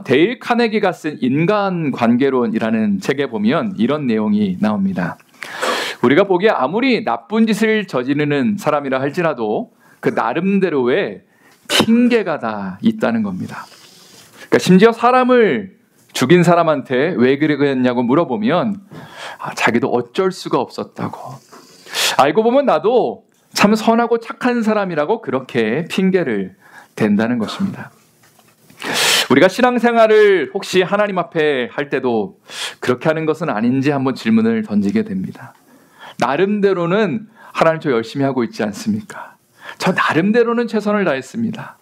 데일 카네기가 쓴 인간관계론이라는 책에 보면 이런 내용이 나옵니다. 우리가 보기에 아무리 나쁜 짓을 저지르는 사람이라 할지라도 그 나름대로의 핑계가 다 있다는 겁니다. 그러니까 심지어 사람을 죽인 사람한테 왜 그랬냐고 물어보면 자기도 어쩔 수가 없었다고, 알고 보면 나도 참 선하고 착한 사람이라고 그렇게 핑계를 댄다는 것입니다. 우리가 신앙생활을 혹시 하나님 앞에 할 때도 그렇게 하는 것은 아닌지 한번 질문을 던지게 됩니다. 나름대로는 하나님 저 열심히 하고 있지 않습니까? 저 나름대로는 최선을 다했습니다.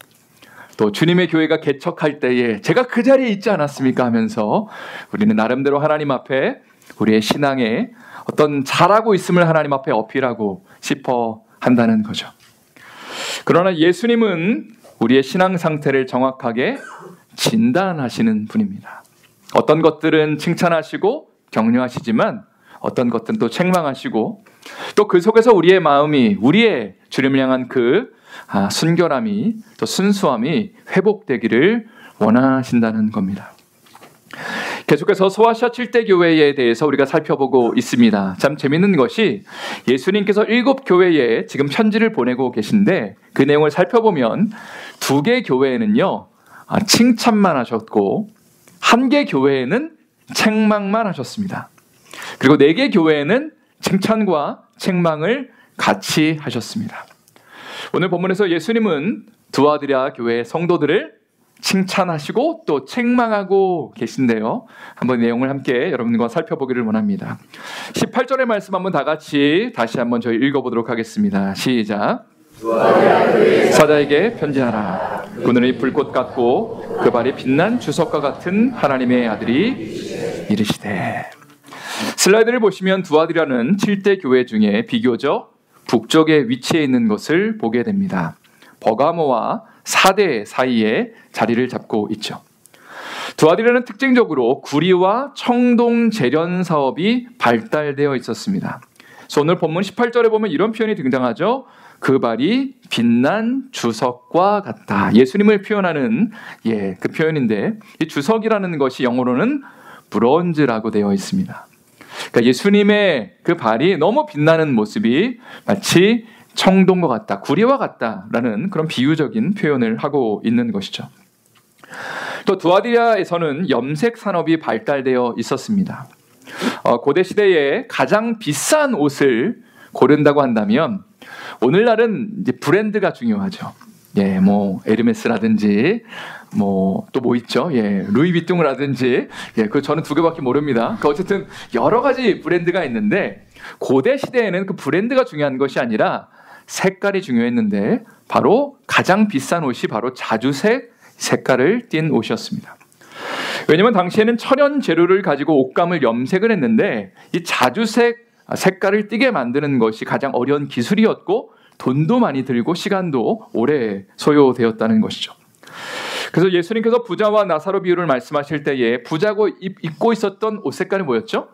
또 주님의 교회가 개척할 때에 제가 그 자리에 있지 않았습니까 하면서 우리는 나름대로 하나님 앞에 우리의 신앙에 어떤 잘하고 있음을 하나님 앞에 어필하고 싶어 한다는 거죠. 그러나 예수님은 우리의 신앙 상태를 정확하게 진단하시는 분입니다. 어떤 것들은 칭찬하시고 격려하시지만 어떤 것들은 또 책망하시고, 또 그 속에서 우리의 마음이, 우리의 주님을 향한 그 순결함이, 또 순수함이 회복되기를 원하신다는 겁니다. 계속해서 소아시아 7대 교회에 대해서 우리가 살펴보고 있습니다. 참 재밌는 것이 예수님께서 7교회에 지금 편지를 보내고 계신데 그 내용을 살펴보면 2개 교회에는요 칭찬만 하셨고 1개 교회에는 책망만 하셨습니다. 그리고 4개 교회에는 칭찬과 책망을 같이 하셨습니다. 오늘 본문에서 예수님은 두아디라 교회 성도들을 칭찬하시고 또 책망하고 계신데요. 한번 내용을 함께 여러분과 살펴보기를 원합니다. 18절의 말씀 한번 다 같이 다시 한번 저희 읽어보도록 하겠습니다. 시작. 사자에게 편지하라. 그는 불꽃 같고 그 발이 빛난 주석과 같은 하나님의 아들이 이르시되. 슬라이드를 보시면 두아디라는 7대 교회 중에 비교적 북쪽에 위치해 있는 것을 보게 됩니다. 버가모와 사대 사이에 자리를 잡고 있죠. 두아디라는 특징적으로 구리와 청동 재련 사업이 발달되어 있었습니다. 그래서 오늘 본문 18절에 보면 이런 표현이 등장하죠. 그 발이 빛난 주석과 같다. 예수님을 표현하는 그 표현인데 이 주석이라는 것이 영어로는 브론즈라고 되어 있습니다. 그러니까 예수님의 그 발이 너무 빛나는 모습이 마치 청동과 같다, 구리와 같다라는 그런 비유적인 표현을 하고 있는 것이죠. 또 두아디라에서는 염색 산업이 발달되어 있었습니다. 고대 시대에 가장 비싼 옷을 고른다고 한다면 오늘날은 이제 브랜드가 중요하죠. 뭐 에르메스라든지 또 있죠? 루이비통이라든지 그 저는 2개밖에 모릅니다. 어쨌든 여러 가지 브랜드가 있는데 고대 시대에는 그 브랜드가 중요한 것이 아니라 색깔이 중요했는데 바로 가장 비싼 옷이 바로 자주색 색깔을 띤 옷이었습니다. 왜냐하면 당시에는 천연 재료를 가지고 옷감을 염색을 했는데 이 자주색 색깔을 띠게 만드는 것이 가장 어려운 기술이었고 돈도 많이 들고 시간도 오래 소요되었다는 것이죠. 그래서 예수님께서 부자와 나사로 비유를 말씀하실 때에 부자고 입고 있었던 옷 색깔이 뭐였죠?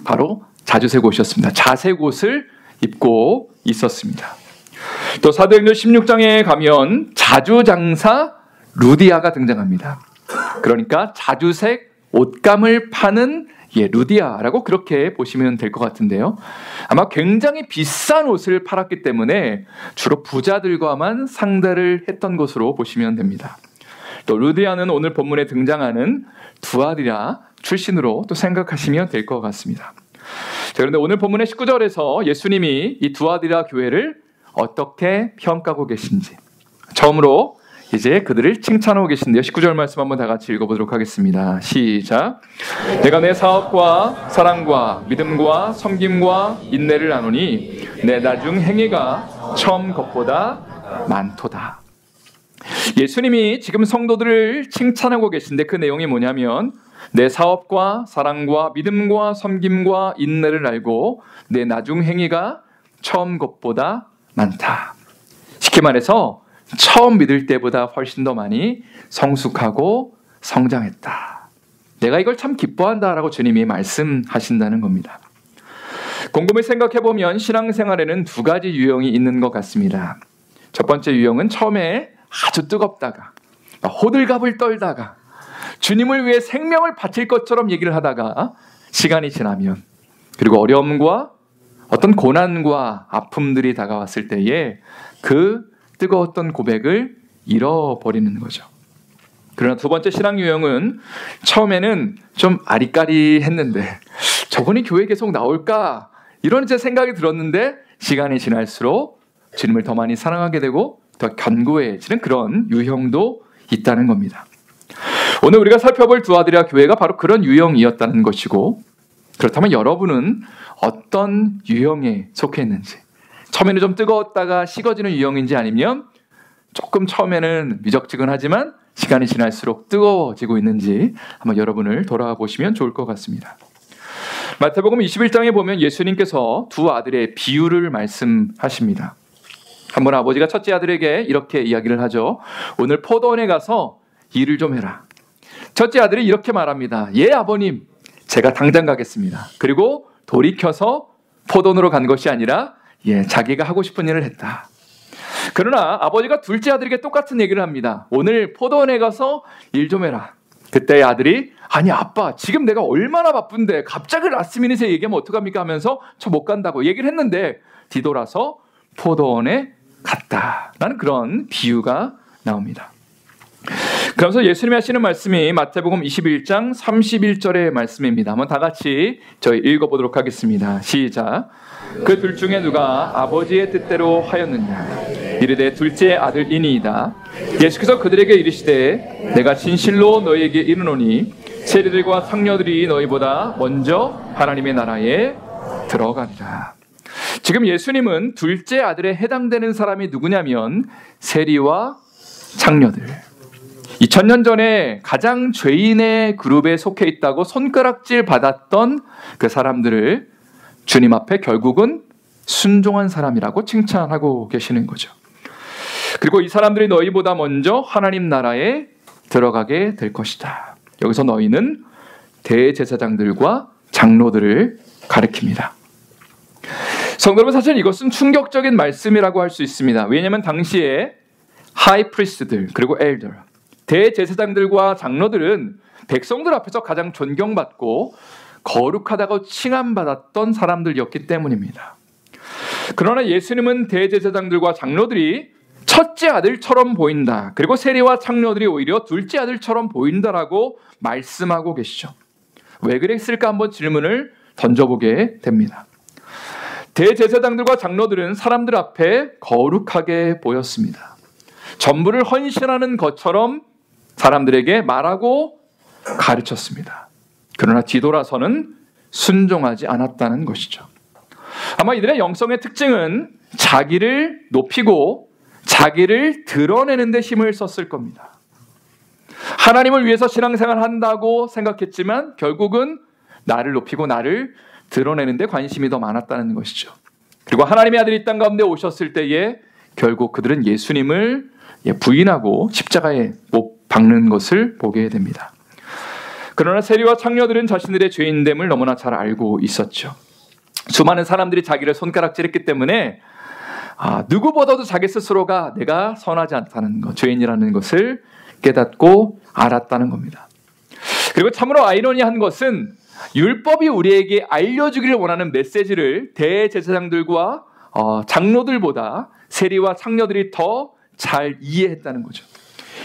바로 자주색 옷이었습니다. 자색 옷을 입고 있었습니다. 또 사도행전 16장에 가면 자주장사 루디아가 등장합니다. 그러니까 자주색 옷감을 파는 루디아라고 그렇게 보시면 될 것 같은데요. 아마 굉장히 비싼 옷을 팔았기 때문에 주로 부자들과만 상대를 했던 것으로 보시면 됩니다. 또 루디아는 오늘 본문에 등장하는 두아디라 출신으로 또 생각하시면 될 것 같습니다. 자, 그런데 오늘 본문의 19절에서 예수님이 이 두아디라 교회를 어떻게 평가하고 계신지 처음으로 이제 그들을 칭찬하고 계신데요. 19절 말씀 한번 다 같이 읽어보도록 하겠습니다. 시작. 내가 내 사업과 사랑과 믿음과 섬김과 인내를 나누니 내 나중 행위가 처음 것보다 많도다. 예수님이 지금 성도들을 칭찬하고 계신데 그 내용이 뭐냐면 내 사업과 사랑과 믿음과 섬김과 인내를 알고 내 나중 행위가 처음 것보다 많다. 쉽게 말해서 처음 믿을 때보다 훨씬 더 많이 성숙하고 성장했다. 내가 이걸 참 기뻐한다라고 주님이 말씀하신다는 겁니다. 곰곰이 생각해보면 신앙생활에는 2가지 유형이 있는 것 같습니다. 첫 번째 유형은 처음에 아주 뜨겁다가 호들갑을 떨다가 주님을 위해 생명을 바칠 것처럼 얘기를 하다가 시간이 지나면, 그리고 어려움과 어떤 고난과 아픔들이 다가왔을 때에 그 뜨거웠던 고백을 잃어버리는 거죠. 그러나 두 번째 신앙 유형은 처음에는 좀 아리까리했는데 저분이 교회에 계속 나올까? 이런 제 생각이 들었는데 시간이 지날수록 주님을 더 많이 사랑하게 되고 더 견고해지는 그런 유형도 있다는 겁니다. 오늘 우리가 살펴볼 두 아들의 교회가 바로 그런 유형이었다는 것이고, 그렇다면 여러분은 어떤 유형에 속해 있는지, 처음에는 좀 뜨거웠다가 식어지는 유형인지, 아니면 조금 처음에는 미적지근하지만 시간이 지날수록 뜨거워지고 있는지 한번 여러분을 돌아가 보시면 좋을 것 같습니다. 마태복음 21장에 보면 예수님께서 두 아들의 비유를 말씀하십니다. 한번 아버지가 첫째 아들에게 이렇게 이야기를 하죠. 오늘 포도원에 가서 일을 좀 해라. 첫째 아들이 이렇게 말합니다. 예, 아버님, 제가 당장 가겠습니다. 그리고 돌이켜서 포도원으로 간 것이 아니라 자기가 하고 싶은 일을 했다. 그러나 아버지가 둘째 아들에게 똑같은 얘기를 합니다. 오늘 포도원에 가서 일 좀 해라. 그때 아들이 아니 아빠, 지금 내가 얼마나 바쁜데 갑자기 라스트미닛에 얘기하면 어떡합니까 하면서 저 못 간다고 얘기를 했는데 뒤돌아서 포도원에 갔다라는 그런 비유가 나옵니다. 그러면서 예수님이 하시는 말씀이 마태복음 21장 31절의 말씀입니다. 한번 다 같이 저희 읽어보도록 하겠습니다. 시작. 그 둘 중에 누가 아버지의 뜻대로 하였느냐? 이르되 둘째 아들이니이다. 예수께서 그들에게 이르시되 내가 진실로 너희에게 이르노니 세리들과 상녀들이 너희보다 먼저 하나님의 나라에 들어가리라. 지금 예수님은 둘째 아들에 해당되는 사람이 누구냐면 세리와 창녀들, 2000년 전에 가장 죄인의 그룹에 속해 있다고 손가락질 받았던 그 사람들을 주님 앞에 결국은 순종한 사람이라고 칭찬하고 계시는 거죠. 그리고 이 사람들이 너희보다 먼저 하나님 나라에 들어가게 될 것이다. 여기서 너희는 대제사장들과 장로들을 가리킵니다. 성도 여러분, 사실 이것은 충격적인 말씀이라고 할 수 있습니다. 왜냐하면 당시에 하이 프리스트들 그리고 엘더, 대제사장들과 장로들은 백성들 앞에서 가장 존경받고 거룩하다고 칭함받았던 사람들이었기 때문입니다. 그러나 예수님은 대제사장들과 장로들이 첫째 아들처럼 보인다, 그리고 세리와 창녀들이 오히려 둘째 아들처럼 보인다라고 말씀하고 계시죠. 왜 그랬을까 한번 질문을 던져보게 됩니다. 대제사장들과 장로들은 사람들 앞에 거룩하게 보였습니다. 전부를 헌신하는 것처럼 사람들에게 말하고 가르쳤습니다. 그러나 뒤돌아서는 순종하지 않았다는 것이죠. 아마 이들의 영성의 특징은 자기를 높이고 자기를 드러내는 데 힘을 썼을 겁니다. 하나님을 위해서 신앙생활 한다고 생각했지만 결국은 나를 높이고 나를 드러내는 데 관심이 더 많았다는 것이죠. 그리고 하나님의 아들이 이 땅 가운데 오셨을 때에 결국 그들은 예수님을 부인하고 십자가에 못 박는 것을 보게 됩니다. 그러나 세리와 창녀들은 자신들의 죄인됨을 너무나 잘 알고 있었죠. 수많은 사람들이 자기를 손가락질했기 때문에 누구보다도 자기 스스로가 내가 선하지 않다는 것, 죄인이라는 것을 깨닫고 알았다는 겁니다. 그리고 참으로 아이러니한 것은 율법이 우리에게 알려주기를 원하는 메시지를 대제사장들과 장로들보다 세리와 창녀들이 더 잘 이해했다는 거죠.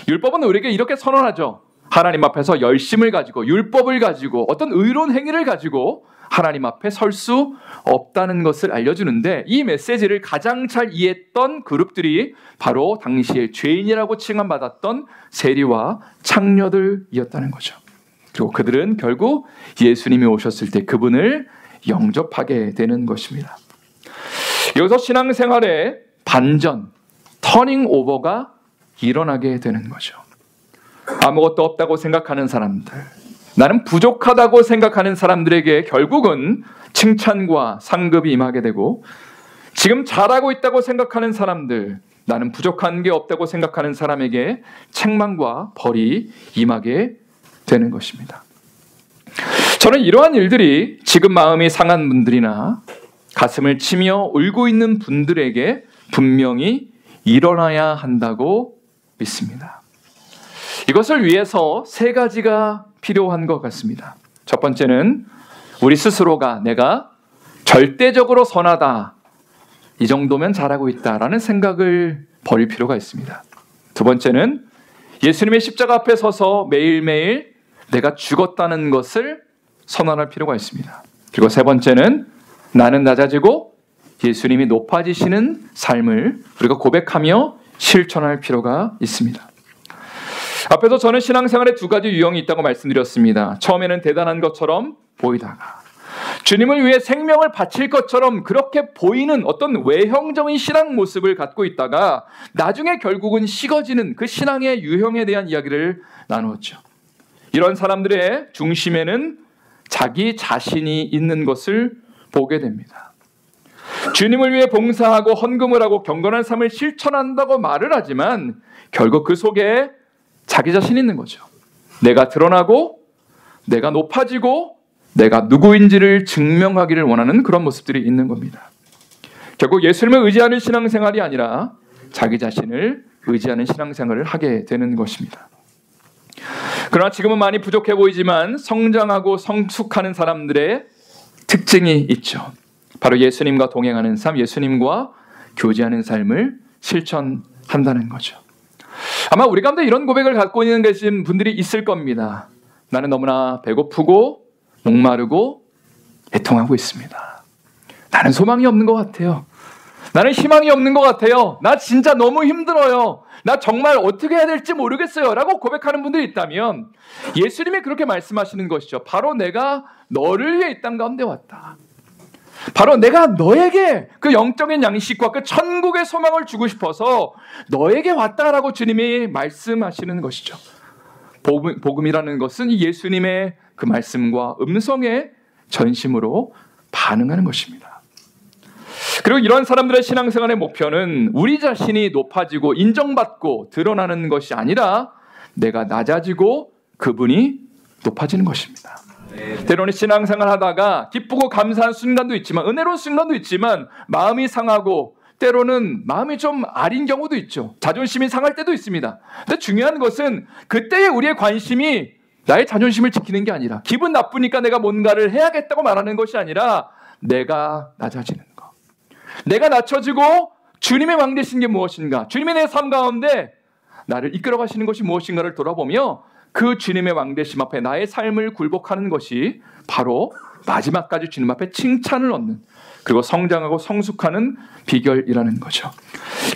율법은 우리에게 이렇게 선언하죠. 하나님 앞에서 열심을 가지고 율법을 가지고 어떤 의로운 행위를 가지고 하나님 앞에 설 수 없다는 것을 알려주는데, 이 메시지를 가장 잘 이해했던 그룹들이 바로 당시에 죄인이라고 칭함받았던 세리와 창녀들이었다는 거죠. 그리고 그들은 결국 예수님이 오셨을 때 그분을 영접하게 되는 것입니다. 여기서 신앙생활의 반전, 터닝 오버가 일어나게 되는 거죠. 아무것도 없다고 생각하는 사람들, 나는 부족하다고 생각하는 사람들에게 결국은 칭찬과 상급이 임하게 되고, 지금 잘하고 있다고 생각하는 사람들, 나는 부족한 게 없다고 생각하는 사람에게 책망과 벌이 임하게 되는 것입니다. 저는 이러한 일들이 지금 마음이 상한 분들이나 가슴을 치며 울고 있는 분들에게 분명히 일어나야 한다고 믿습니다. 이것을 위해서 세 가지가 필요한 것 같습니다. 첫 번째는 우리 스스로가 내가 절대적으로 선하다, 이 정도면 잘하고 있다라는 생각을 버릴 필요가 있습니다. 두 번째는 예수님의 십자가 앞에 서서 매일매일 내가 죽었다는 것을 선언할 필요가 있습니다. 그리고 세 번째는 나는 낮아지고 예수님이 높아지시는 삶을 우리가 고백하며 실천할 필요가 있습니다. 앞에서 저는 신앙생활에 두 가지 유형이 있다고 말씀드렸습니다. 처음에는 대단한 것처럼 보이다가, 주님을 위해 생명을 바칠 것처럼 그렇게 보이는 어떤 외형적인 신앙 모습을 갖고 있다가 나중에 결국은 식어지는 그 신앙의 유형에 대한 이야기를 나누었죠. 이런 사람들의 중심에는 자기 자신이 있는 것을 보게 됩니다. 주님을 위해 봉사하고 헌금을 하고 경건한 삶을 실천한다고 말을 하지만 결국 그 속에 자기 자신이 있는 거죠. 내가 드러나고 내가 높아지고 내가 누구인지를 증명하기를 원하는 그런 모습들이 있는 겁니다. 결국 예수님을 의지하는 신앙생활이 아니라 자기 자신을 의지하는 신앙생활을 하게 되는 것입니다. 그러나 지금은 많이 부족해 보이지만 성장하고 성숙하는 사람들의 특징이 있죠. 바로 예수님과 동행하는 삶, 예수님과 교제하는 삶을 실천한다는 거죠. 아마 우리 가운데 이런 고백을 갖고 있는 계신 분들이 있을 겁니다. 나는 너무나 배고프고 목마르고 애통하고 있습니다. 나는 소망이 없는 것 같아요. 나는 희망이 없는 것 같아요. 나 진짜 너무 힘들어요. 나 정말 어떻게 해야 될지 모르겠어요. 라고 고백하는 분들이 있다면 예수님이 그렇게 말씀하시는 것이죠. 바로 내가 너를 위해 이 땅 가운데 왔다. 바로 내가 너에게 그 영적인 양식과 그 천국의 소망을 주고 싶어서 너에게 왔다라고 주님이 말씀하시는 것이죠. 복음이라는 것은 예수님의 그 말씀과 음성의 전심으로 반응하는 것입니다. 그리고 이런 사람들의 신앙생활의 목표는 우리 자신이 높아지고 인정받고 드러나는 것이 아니라 내가 낮아지고 그분이 높아지는 것입니다. 때로는 신앙생활 하다가 기쁘고 감사한 순간도 있지만, 은혜로운 순간도 있지만 마음이 상하고 때로는 마음이 좀 아린 경우도 있죠. 자존심이 상할 때도 있습니다. 근데 중요한 것은 그때의 우리의 관심이 나의 자존심을 지키는 게 아니라, 기분 나쁘니까 내가 뭔가를 해야겠다고 말하는 것이 아니라 내가 낮아지는 것, 내가 낮춰지고 주님의 왕 되신 게 무엇인가, 주님의 내 삶 가운데 나를 이끌어 가시는 것이 무엇인가를 돌아보며 그 주님의 왕되심 앞에 나의 삶을 굴복하는 것이 바로 마지막까지 주님 앞에 칭찬을 얻는, 그리고 성장하고 성숙하는 비결이라는 거죠.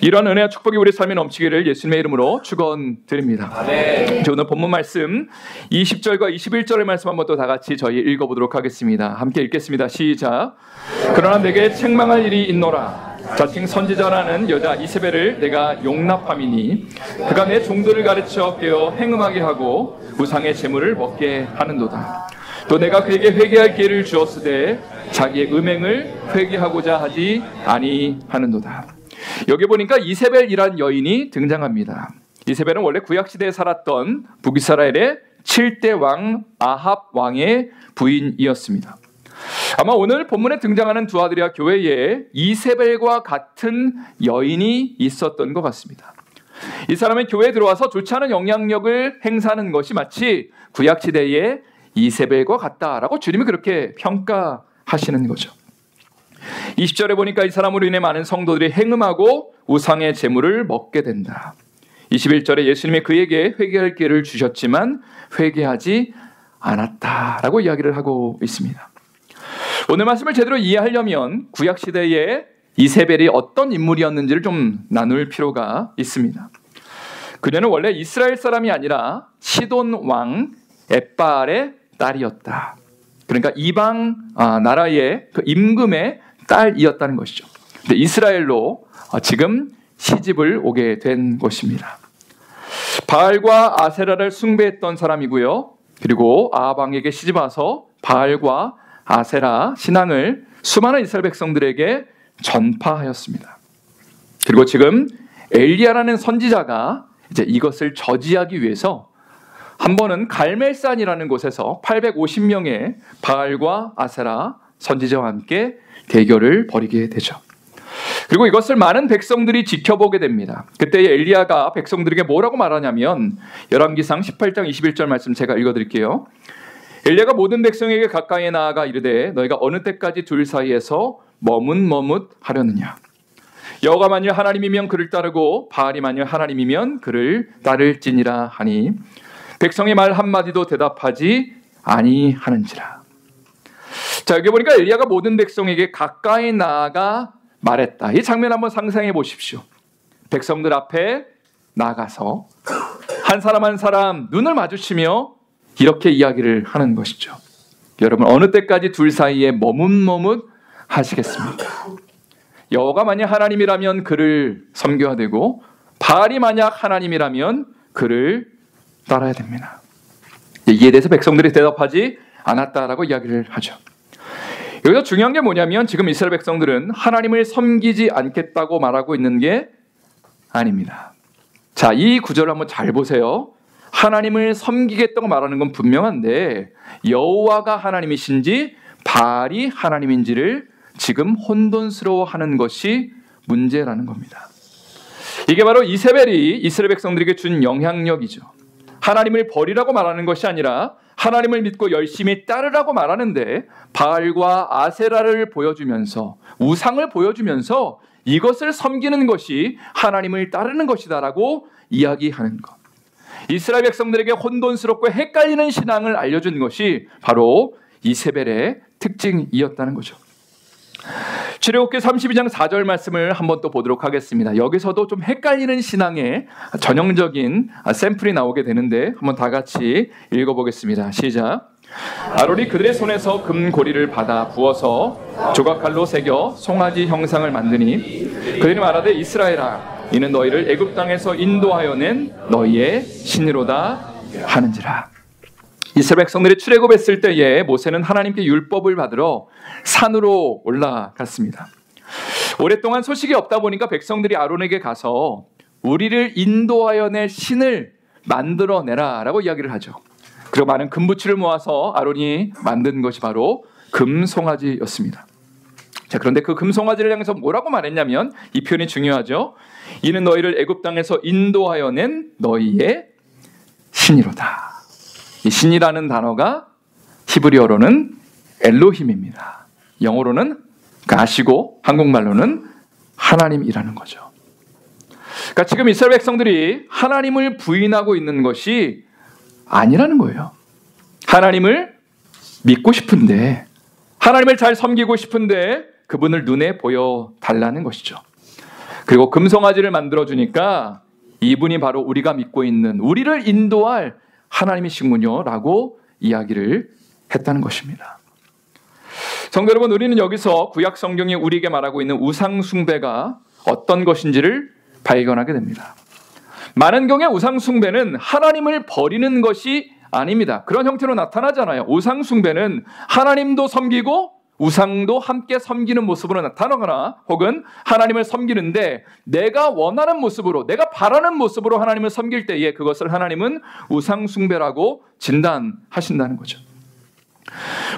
이러한 은혜와 축복이 우리 삶에 넘치기를 예수님의 이름으로 축원드립니다. 네. 오늘 본문 말씀 20절과 21절의 말씀 한번 또 다 같이 저희 읽어보도록 하겠습니다. 함께 읽겠습니다. 시작. 그러나 내게 책망할 일이 있노라. 자칭 선지자라는 여자 이세벨을 내가 용납함이니 그가 내 종들을 가르쳐 깨어 행음하게 하고 우상의 제물을 먹게 하는도다. 또 내가 그에게 회개할 기회를 주었으되 자기의 음행을 회개하고자 하지 아니하는도다. 여기 보니까 이세벨이란 여인이 등장합니다. 이세벨은 원래 구약시대에 살았던 북이스라엘의 7대 왕 아합 왕의 부인이었습니다. 아마 오늘 본문에 등장하는 두 아들이야 교회에 이세벨과 같은 여인이 있었던 것 같습니다. 이 사람은 교회에 들어와서 좋지 않은 영향력을 행사하는 것이 마치 구약시대의 이세벨과 같다라고 주님이 그렇게 평가하시는 거죠. 20절에 보니까 이 사람으로 인해 많은 성도들이 행음하고 우상의 제물을 먹게 된다. 21절에 예수님이 그에게 회개할 기회를 주셨지만 회개하지 않았다라고 이야기를 하고 있습니다. 오늘 말씀을 제대로 이해하려면 구약시대에 이세벨이 어떤 인물이었는지를 좀 나눌 필요가 있습니다. 그녀는 원래 이스라엘 사람이 아니라 시돈 왕 엣바알의 딸이었다. 그러니까 이방 나라의 그 임금의 딸이었다는 것이죠. 근데 이스라엘로 지금 시집을 오게 된 것입니다. 바알과 아세라를 숭배했던 사람이고요. 그리고 아합 왕에게 시집 와서 바알과 아세라 신앙을 수많은 이스라엘 백성들에게 전파하였습니다. 그리고 지금 엘리야라는 선지자가 이제 이것을 저지하기 위해서 한 번은 갈멜산이라는 곳에서 850명의 바알과 아세라 선지자와 함께 대결을 벌이게 되죠. 그리고 이것을 많은 백성들이 지켜보게 됩니다. 그때 엘리야가 백성들에게 뭐라고 말하냐면 열왕기상 18장 21절 말씀 제가 읽어드릴게요. 엘리야가 모든 백성에게 가까이 나아가 이르되 너희가 어느 때까지 둘 사이에서 머뭇머뭇하려느냐. 여호와가 만일 하나님이면 그를 따르고 바알이 만일 하나님이면 그를 따를지니라 하니 백성의 말 한마디도 대답하지 아니하는지라. 자, 여기 보니까 엘리야가 모든 백성에게 가까이 나아가 말했다. 이 장면 한번 상상해 보십시오. 백성들 앞에 나가서 한 사람 한 사람 눈을 마주치며 이렇게 이야기를 하는 것이죠. 여러분, 어느 때까지 둘 사이에 머뭇머뭇 하시겠습니까? 여호와가 만약 하나님이라면 그를 섬겨야 되고 바알이 만약 하나님이라면 그를 따라야 됩니다. 이에 대해서 백성들이 대답하지 않았다라고 이야기를 하죠. 여기서 중요한 게 뭐냐면 지금 이스라엘 백성들은 하나님을 섬기지 않겠다고 말하고 있는 게 아닙니다. 자, 이 구절을 한번 잘 보세요. 하나님을 섬기겠다고 말하는 건 분명한데 여호와가 하나님이신지 바알이 하나님인지를 지금 혼돈스러워하는 것이 문제라는 겁니다. 이게 바로 이세벨이 이스라엘 백성들에게 준 영향력이죠. 하나님을 버리라고 말하는 것이 아니라 하나님을 믿고 열심히 따르라고 말하는데 바알과 아세라를 보여주면서 우상을 보여주면서 이것을 섬기는 것이 하나님을 따르는 것이다라고 이야기하는 것. 이스라엘 백성들에게 혼돈스럽고 헷갈리는 신앙을 알려준 것이 바로 이세벨의 특징이었다는 거죠. 출애굽기 32장 4절 말씀을 한번 또 보도록 하겠습니다. 여기서도 좀 헷갈리는 신앙의 전형적인 샘플이 나오게 되는데 한번 다 같이 읽어보겠습니다. 시작. 아론이 그들의 손에서 금고리를 받아 부어서 조각칼로 새겨 송아지 형상을 만드니 그들이 말하되 이스라엘아 이는 너희를 애굽 땅에서 인도하여 낸 너희의 신이로다 하는지라. 이스라엘 백성들이 출애굽했을 때에 모세는 하나님께 율법을 받으러 산으로 올라갔습니다. 오랫동안 소식이 없다 보니까 백성들이 아론에게 가서 우리를 인도하여 낼 신을 만들어내라 라고 이야기를 하죠. 그리고 많은 금부치를 모아서 아론이 만든 것이 바로 금송아지였습니다. 자, 그런데 그 금송아지를 향해서 뭐라고 말했냐면 이 표현이 중요하죠. 이는 너희를 애굽 땅에서 인도하여 낸 너희의 신이로다. 이 신이라는 단어가 히브리어로는 엘로힘입니다. 영어로는 가시고 한국말로는 하나님이라는 거죠. 그러니까 지금 이스라엘 백성들이 하나님을 부인하고 있는 것이 아니라는 거예요. 하나님을 믿고 싶은데 하나님을 잘 섬기고 싶은데 그분을 눈에 보여달라는 것이죠. 그리고 금송아지를 만들어주니까 이분이 바로 우리가 믿고 있는 우리를 인도할 하나님이시군요 라고 이야기를 했다는 것입니다. 성도 여러분, 우리는 여기서 구약 성경이 우리에게 말하고 있는 우상 숭배가 어떤 것인지를 발견하게 됩니다. 많은 경우에 우상 숭배는 하나님을 버리는 것이 아닙니다. 그런 형태로 나타나잖아요. 우상 숭배는 하나님도 섬기고 우상도 함께 섬기는 모습으로 나타나거나 혹은 하나님을 섬기는데 내가 원하는 모습으로 내가 바라는 모습으로 하나님을 섬길 때에 그것을 하나님은 우상 숭배라고 진단하신다는 거죠.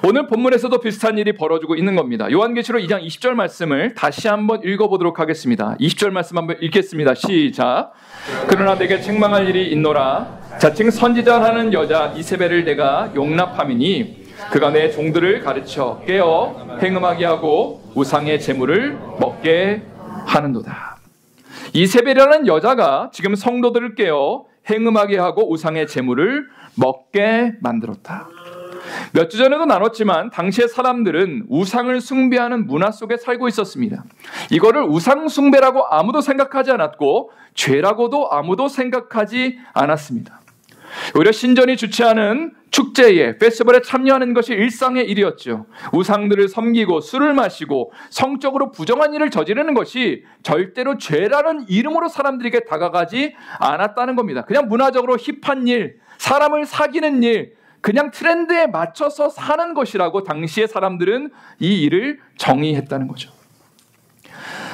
오늘 본문에서도 비슷한 일이 벌어지고 있는 겁니다. 요한계시록 2장 20절 말씀을 다시 한번 읽어보도록 하겠습니다. 20절 말씀 한번 읽겠습니다. 시작. 그러나 내게 책망할 일이 있노라. 자칭 선지자라는 여자 이세벨을 내가 용납함이니 그가 내 종들을 가르쳐 깨어 행음하게 하고 우상의 제물을 먹게 하는도다. 이세벨이라는 여자가 지금 성도들을 깨어 행음하게 하고 우상의 제물을 먹게 만들었다. 몇 주 전에도 나눴지만 당시의 사람들은 우상을 숭배하는 문화 속에 살고 있었습니다. 이거를 우상 숭배라고 아무도 생각하지 않았고 죄라고도 아무도 생각하지 않았습니다. 오히려 신전이 주최하는 축제에 페스티벌에 참여하는 것이 일상의 일이었죠. 우상들을 섬기고 술을 마시고 성적으로 부정한 일을 저지르는 것이 절대로 죄라는 이름으로 사람들에게 다가가지 않았다는 겁니다. 그냥 문화적으로 힙한 일, 사람을 사귀는 일, 그냥 트렌드에 맞춰서 사는 것이라고 당시의 사람들은 이 일을 정의했다는 거죠.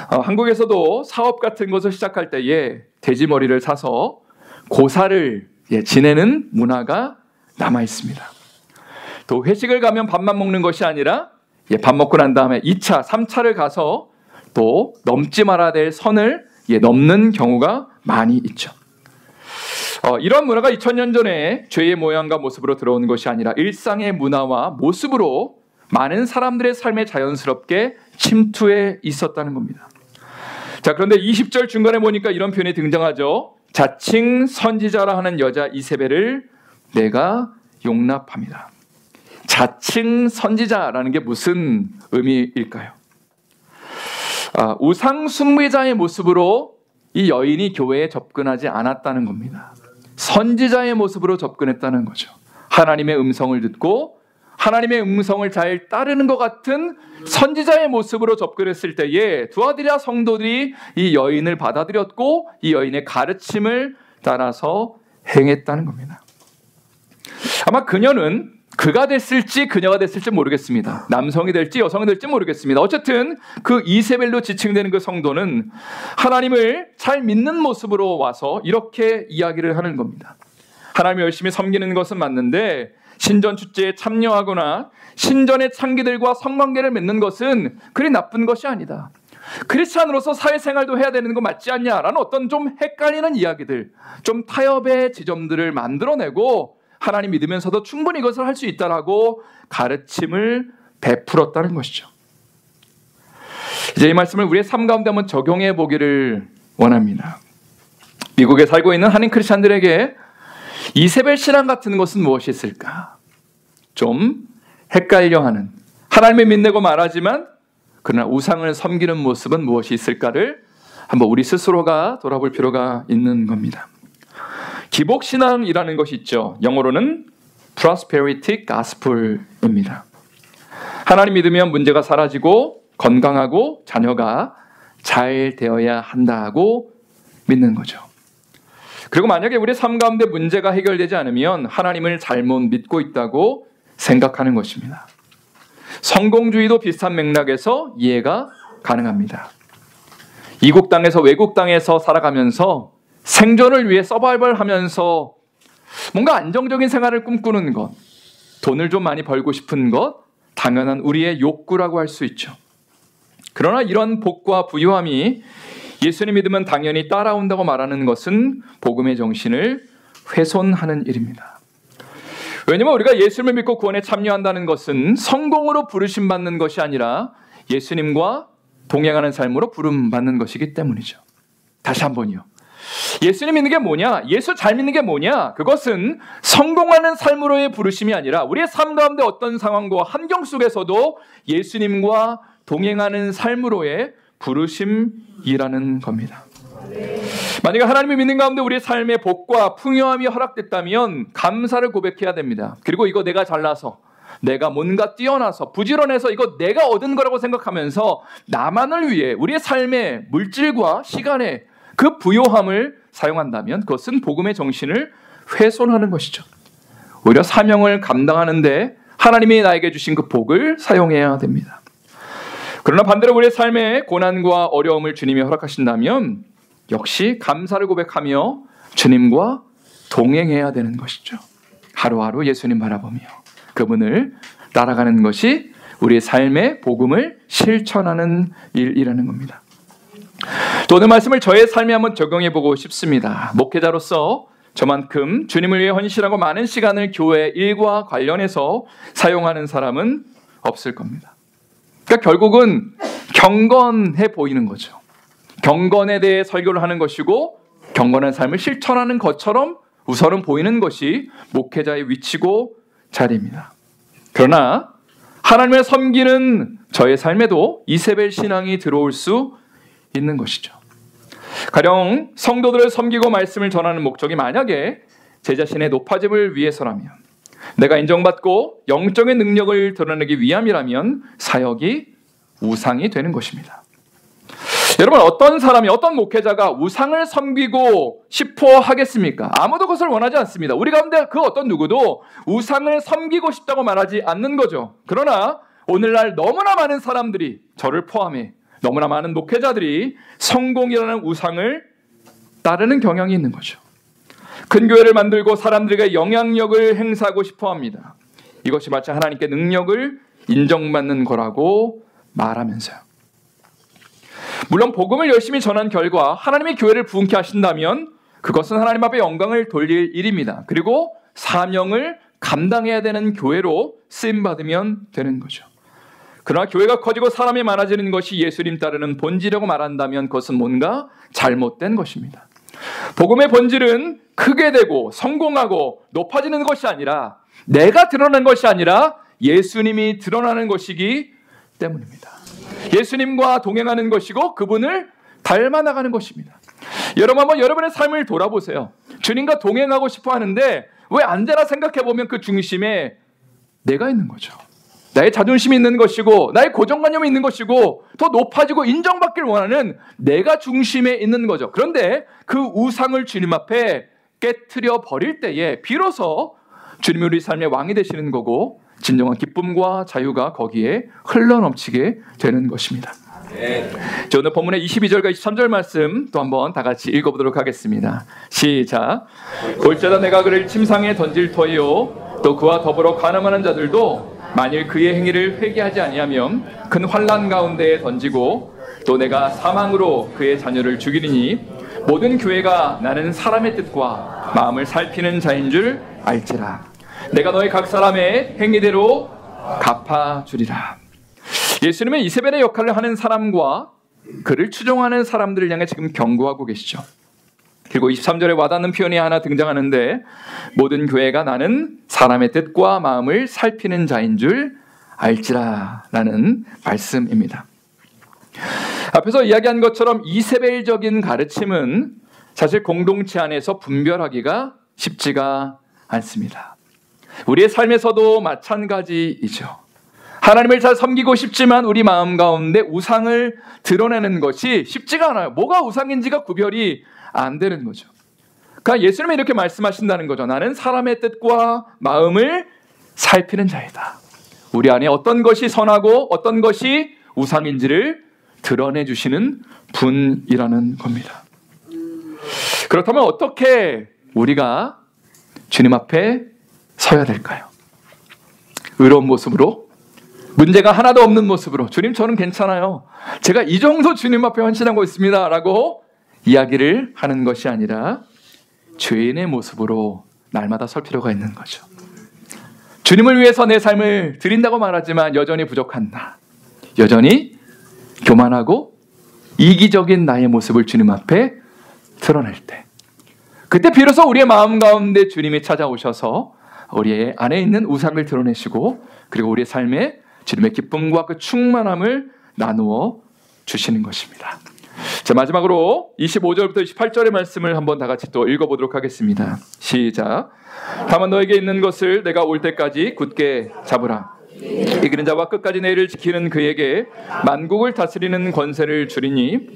한국에서도 사업 같은 것을 시작할 때에 돼지머리를 사서 고사를 지내는 문화가 남아 있습니다. 또 회식을 가면 밥만 먹는 것이 아니라 밥 먹고 난 다음에 2차, 3차를 가서 또 넘지 말아야 될 선을 넘는 경우가 많이 있죠. 이런 문화가 2000년 전에 죄의 모양과 모습으로 들어온 것이 아니라 일상의 문화와 모습으로 많은 사람들의 삶에 자연스럽게 침투해 있었다는 겁니다. 자, 그런데 20절 중간에 보니까 이런 표현이 등장하죠. 자칭 선지자라 하는 여자 이세벨을 내가 용납합니다. 자칭 선지자라는 게 무슨 의미일까요? 우상 숭배자의 모습으로 이 여인이 교회에 접근하지 않았다는 겁니다. 선지자의 모습으로 접근했다는 거죠. 하나님의 음성을 듣고 하나님의 음성을 잘 따르는 것 같은 선지자의 모습으로 접근했을 때에 두아디라 성도들이 이 여인을 받아들였고 이 여인의 가르침을 따라서 행했다는 겁니다. 아마 그녀는 그가 됐을지 그녀가 됐을지 모르겠습니다. 남성이 될지 여성이 될지 모르겠습니다. 어쨌든 그 이세벨로 지칭되는 그 성도는 하나님을 잘 믿는 모습으로 와서 이렇게 이야기를 하는 겁니다. 하나님을 열심히 섬기는 것은 맞는데 신전 축제에 참여하거나 신전의 창기들과 성관계를 맺는 것은 그리 나쁜 것이 아니다. 크리스찬으로서 사회생활도 해야 되는 거 맞지 않냐라는 어떤 좀 헷갈리는 이야기들, 좀 타협의 지점들을 만들어내고 하나님 믿으면서도 충분히 이것을 할 수 있다라고 가르침을 베풀었다는 것이죠. 이제 이 말씀을 우리의 삶 가운데 한번 적용해 보기를 원합니다. 미국에 살고 있는 한인 크리스찬들에게 이세벨 신앙 같은 것은 무엇이 있을까? 좀 헷갈려하는, 하나님을 믿는다고 말하지만 그러나 우상을 섬기는 모습은 무엇이 있을까를 한번 우리 스스로가 돌아볼 필요가 있는 겁니다. 기복신앙이라는 것이 있죠. 영어로는 Prosperity Gospel입니다. 하나님 믿으면 문제가 사라지고 건강하고 자녀가 잘 되어야 한다고 믿는 거죠. 그리고 만약에 우리 삶 가운데 문제가 해결되지 않으면 하나님을 잘못 믿고 있다고 생각하는 것입니다. 성공주의도 비슷한 맥락에서 이해가 가능합니다. 이국 땅에서 외국 땅에서 살아가면서 생존을 위해 서바이벌하면서 뭔가 안정적인 생활을 꿈꾸는 것, 돈을 좀 많이 벌고 싶은 것, 당연한 우리의 욕구라고 할 수 있죠. 그러나 이런 복과 부유함이 예수님 믿으면 당연히 따라온다고 말하는 것은 복음의 정신을 훼손하는 일입니다. 왜냐하면 우리가 예수님을 믿고 구원에 참여한다는 것은 성공으로 부르심받는 것이 아니라 예수님과 동행하는 삶으로 부름받는 것이기 때문이죠. 다시 한번요. 예수님 믿는 게 뭐냐? 예수 잘 믿는 게 뭐냐? 그것은 성공하는 삶으로의 부르심이 아니라 우리의 삶 가운데 어떤 상황과 환경 속에서도 예수님과 동행하는 삶으로의 부르심이라는 겁니다. 만약에 하나님을 믿는 가운데 우리의 삶의 복과 풍요함이 허락됐다면 감사를 고백해야 됩니다. 그리고 이거 내가 잘나서, 내가 뭔가 뛰어나서 부지런해서 이거 내가 얻은 거라고 생각하면서 나만을 위해 우리의 삶의 물질과 시간의 그 부요함을 사용한다면 그것은 복음의 정신을 훼손하는 것이죠. 오히려 사명을 감당하는데 하나님이 나에게 주신 그 복을 사용해야 됩니다. 그러나 반대로 우리의 삶의 고난과 어려움을 주님이 허락하신다면 역시 감사를 고백하며 주님과 동행해야 되는 것이죠. 하루하루 예수님 바라보며 그분을 따라가는 것이 우리의 삶의 복음을 실천하는 일이라는 겁니다. 또 오늘 말씀을 저의 삶에 한번 적용해보고 싶습니다. 목회자로서 저만큼 주님을 위해 헌신하고 많은 시간을 교회 일과 관련해서 사용하는 사람은 없을 겁니다. 그러니까 결국은 경건해 보이는 거죠. 경건에 대해 설교를 하는 것이고 경건한 삶을 실천하는 것처럼 우선은 보이는 것이 목회자의 위치고 자리입니다. 그러나 하나님을 섬기는 저의 삶에도 이세벨 신앙이 들어올 수 있는 것이죠. 가령 성도들을 섬기고 말씀을 전하는 목적이 만약에 제 자신의 높아짐을 위해서라면, 내가 인정받고 영적인 능력을 드러내기 위함이라면 사역이 우상이 되는 것입니다. 여러분, 어떤 사람이, 어떤 목회자가 우상을 섬기고 싶어 하겠습니까? 아무도 그것을 원하지 않습니다. 우리 가운데 그 어떤 누구도 우상을 섬기고 싶다고 말하지 않는 거죠. 그러나 오늘날 너무나 많은 사람들이, 저를 포함해 너무나 많은 목회자들이 성공이라는 우상을 따르는 경향이 있는 거죠. 큰 교회를 만들고 사람들에게 영향력을 행사하고 싶어 합니다. 이것이 마치 하나님께 능력을 인정받는 거라고 말하면서요. 물론 복음을 열심히 전한 결과 하나님의 교회를 부흥케 하신다면 그것은 하나님 앞에 영광을 돌릴 일입니다. 그리고 사명을 감당해야 되는 교회로 쓰임받으면 되는 거죠. 그러나 교회가 커지고 사람이 많아지는 것이 예수님 따르는 본질이라고 말한다면 그것은 뭔가 잘못된 것입니다. 복음의 본질은 크게 되고 성공하고 높아지는 것이 아니라 내가 드러나는 것이 아니라 예수님이 드러나는 것이기 때문입니다. 예수님과 동행하는 것이고 그분을 닮아나가는 것입니다. 여러분 한번 여러분의 삶을 돌아보세요. 주님과 동행하고 싶어 하는데 왜 언제나 생각해보면 그 중심에 내가 있는 거죠. 나의 자존심이 있는 것이고 나의 고정관념이 있는 것이고 더 높아지고 인정받기를 원하는 내가 중심에 있는 거죠. 그런데 그 우상을 주님 앞에 깨트려 버릴 때에 비로소 주님이 우리 삶의 왕이 되시는 거고 진정한 기쁨과 자유가 거기에 흘러넘치게 되는 것입니다. 자, 오늘 본문의 22절과 23절 말씀 또 한번 다 같이 읽어보도록 하겠습니다. 시작. 볼지어다 내가 그를 침상에 던질 터이요 또 그와 더불어 간음하는 자들도 만일 그의 행위를 회개하지 아니하면 큰 환난 가운데에 던지고 또 내가 사망으로 그의 자녀를 죽이리니 모든 교회가 나는 사람의 뜻과 마음을 살피는 자인 줄 알지라. 내가 너희 각 사람의 행위대로 갚아주리라. 예수님은 이세벨의 역할을 하는 사람과 그를 추종하는 사람들을 향해 지금 경고하고 계시죠. 그리고 23절에 와닿는 표현이 하나 등장하는데 모든 교회가 나는 사람의 뜻과 마음을 살피는 자인 줄 알지라 라는 말씀입니다. 앞에서 이야기한 것처럼 이세벨적인 가르침은 사실 공동체 안에서 분별하기가 쉽지가 않습니다. 우리의 삶에서도 마찬가지이죠. 하나님을 잘 섬기고 싶지만 우리 마음 가운데 우상을 드러내는 것이 쉽지가 않아요. 뭐가 우상인지가 구별이 안 되는 거죠. 그러니까 예수님이 이렇게 말씀하신다는 거죠. 나는 사람의 뜻과 마음을 살피는 자이다. 우리 안에 어떤 것이 선하고 어떤 것이 우상인지를 드러내 주시는 분이라는 겁니다. 그렇다면 어떻게 우리가 주님 앞에 서야 될까요? 의로운 모습으로, 문제가 하나도 없는 모습으로, 주님 저는 괜찮아요, 제가 이 정도 주님 앞에 헌신하고 있습니다 라고 이야기를 하는 것이 아니라 죄인의 모습으로 날마다 설 필요가 있는 거죠. 주님을 위해서 내 삶을 드린다고 말하지만 여전히 부족한 나, 여전히 교만하고 이기적인 나의 모습을 주님 앞에 드러낼 때, 그때 비로소 우리의 마음 가운데 주님이 찾아오셔서 우리 안에 있는 우상을 드러내시고 그리고 우리의 삶에 주님의 기쁨과 그 충만함을 나누어 주시는 것입니다. 자, 마지막으로 25절부터 28절의 말씀을 한번 다 같이 또 읽어보도록 하겠습니다. 시작. 다만 너에게 있는 것을 내가 올 때까지 굳게 잡으라. 이기는 자와 끝까지 내 일을 지키는 그에게 만국을 다스리는 권세를 주리니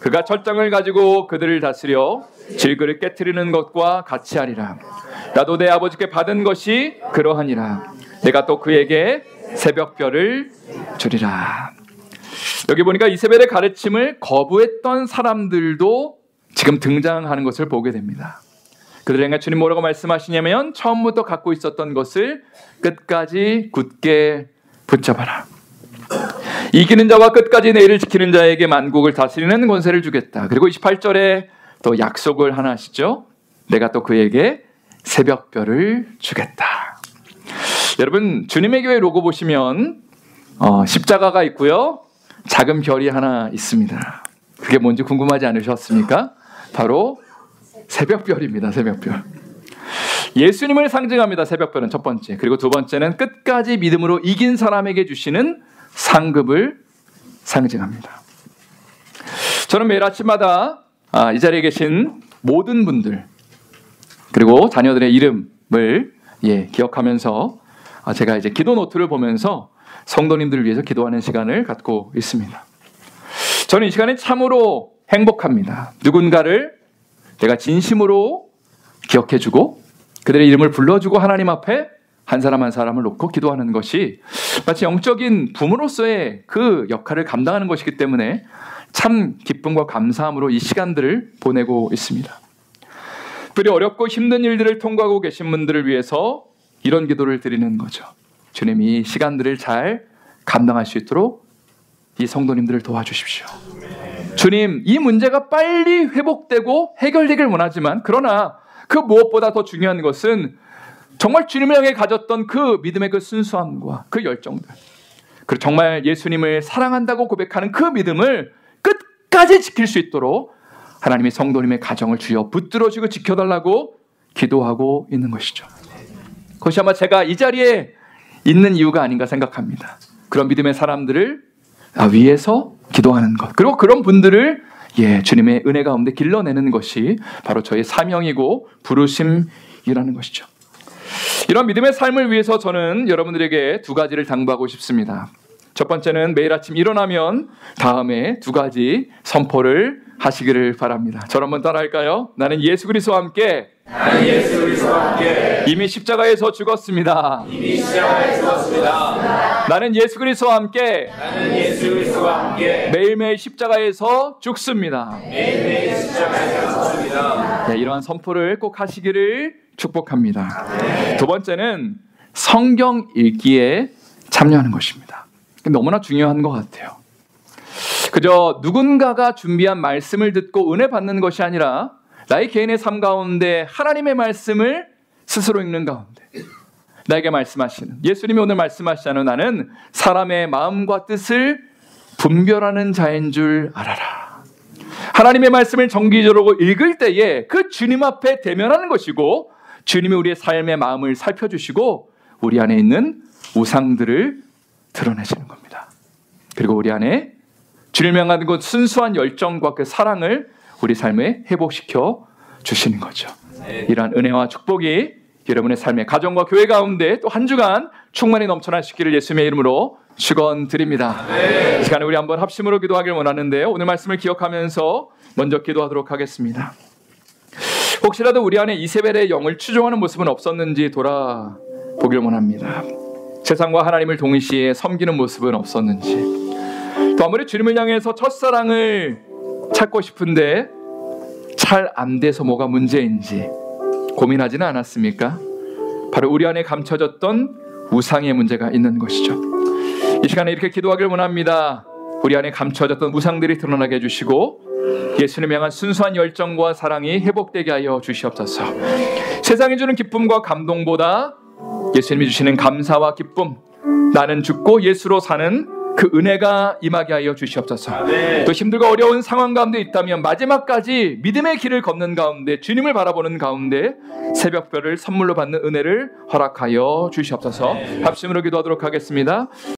그가 철장을 가지고 그들을 다스려 질그를 깨트리는 것과 같이 하리라. 나도 내 아버지께 받은 것이 그러하니라. 내가 또 그에게 새벽별을 주리라. 여기 보니까 이세벨의 가르침을 거부했던 사람들도 지금 등장하는 것을 보게 됩니다. 그들에게 주님 뭐라고 말씀하시냐면 처음부터 갖고 있었던 것을 끝까지 굳게 붙잡아라. 이기는 자와 끝까지 내 일을 지키는 자에게 만국을 다스리는 권세를 주겠다. 그리고 28절에 또 약속을 하나 하시죠. 내가 또 그에게 새벽별을 주겠다. 여러분 주님의 교회 로고 보시면 십자가가 있고요, 작은 별이 하나 있습니다. 그게 뭔지 궁금하지 않으셨습니까? 바로 새벽별입니다. 새벽별. 예수님을 상징합니다. 새벽별은 첫 번째. 그리고 두 번째는 끝까지 믿음으로 이긴 사람에게 주시는 상급을 상징합니다. 저는 매일 아침마다 이 자리에 계신 모든 분들 그리고 자녀들의 이름을 기억하면서 제가 이제 기도 노트를 보면서 성도님들을 위해서 기도하는 시간을 갖고 있습니다. 저는 이 시간에 참으로 행복합니다. 누군가를 내가 진심으로 기억해주고 그들의 이름을 불러주고 하나님 앞에 한 사람 한 사람을 놓고 기도하는 것이 마치 영적인 부모로서의 그 역할을 감당하는 것이기 때문에 참 기쁨과 감사함으로 이 시간들을 보내고 있습니다. 특별히 어렵고 힘든 일들을 통과하고 계신 분들을 위해서 이런 기도를 드리는 거죠. 주님이 이 시간들을 잘 감당할 수 있도록 이 성도님들을 도와주십시오. 주님, 이 문제가 빨리 회복되고 해결되길 원하지만 그러나 그 무엇보다 더 중요한 것은 정말 주님을 향해 가졌던 그 믿음의 그 순수함과 그 열정들, 그리고 정말 예수님을 사랑한다고 고백하는 그 믿음을 끝까지 지킬 수 있도록 하나님이 성도님의 가정을 주여 붙들어주고 지켜달라고 기도하고 있는 것이죠. 그것이 아마 제가 이 자리에 있는 이유가 아닌가 생각합니다. 그런 믿음의 사람들을 위해서 기도하는 것, 그리고 그런 분들을 주님의 은혜 가운데 길러내는 것이 바로 저의 사명이고 부르심이라는 것이죠. 이런 믿음의 삶을 위해서 저는 여러분들에게 두 가지를 당부하고 싶습니다. 첫 번째는 매일 아침 일어나면 다음에 두 가지 선포를 하시기를 바랍니다. 저를 한번 따라할까요? 나는 예수 그리스도와 함께 이미 십자가에서 죽었습니다. 나는 예수 그리스도와 함께 매일매일 십자가에서 죽습니다. 이러한 선포를 꼭 하시기를 축복합니다. 두 번째는 성경 읽기에 참여하는 것입니다. 너무나 중요한 것 같아요. 그저 누군가가 준비한 말씀을 듣고 은혜 받는 것이 아니라 나의 개인의 삶 가운데 하나님의 말씀을 스스로 읽는 가운데 나에게 말씀하시는, 예수님이 오늘 말씀하시잖아요. 나는 사람의 마음과 뜻을 분별하는 자인 줄 알아라. 하나님의 말씀을 정기적으로 읽을 때에 그 주님 앞에 대면하는 것이고, 주님이 우리의 삶의 마음을 살펴주시고 우리 안에 있는 우상들을 드러내시는 겁니다. 그리고 우리 안에 주님을 향한 그 순수한 열정과 그 사랑을 우리 삶에 회복시켜 주시는 거죠. 이러한 은혜와 축복이 여러분의 삶의 가정과 교회 가운데 또 한 주간 충만히 넘쳐나시기를 예수님의 이름으로 축원드립니다. 이 시간에 우리 한번 합심으로 기도하길 원하는데요. 오늘 말씀을 기억하면서 먼저 기도하도록 하겠습니다. 혹시라도 우리 안에 이세벨의 영을 추종하는 모습은 없었는지 돌아보길 원합니다. 세상과 하나님을 동시에 섬기는 모습은 없었는지, 또 아무리 주님을 향해서 첫사랑을 찾고 싶은데 잘 안 돼서 뭐가 문제인지 고민하지는 않았습니까? 바로 우리 안에 감춰졌던 우상의 문제가 있는 것이죠. 이 시간에 이렇게 기도하길 원합니다. 우리 안에 감춰졌던 우상들이 드러나게 해주시고 예수님을 향한 순수한 열정과 사랑이 회복되게 하여 주시옵소서. 세상이 주는 기쁨과 감동보다 예수님이 주시는 감사와 기쁨, 나는 죽고 예수로 사는 그 은혜가 임하게 하여 주시옵소서. 또 힘들고 어려운 상황 가운데 있다면 마지막까지 믿음의 길을 걷는 가운데, 주님을 바라보는 가운데 새벽별을 선물로 받는 은혜를 허락하여 주시옵소서. 합심으로 기도하도록 하겠습니다.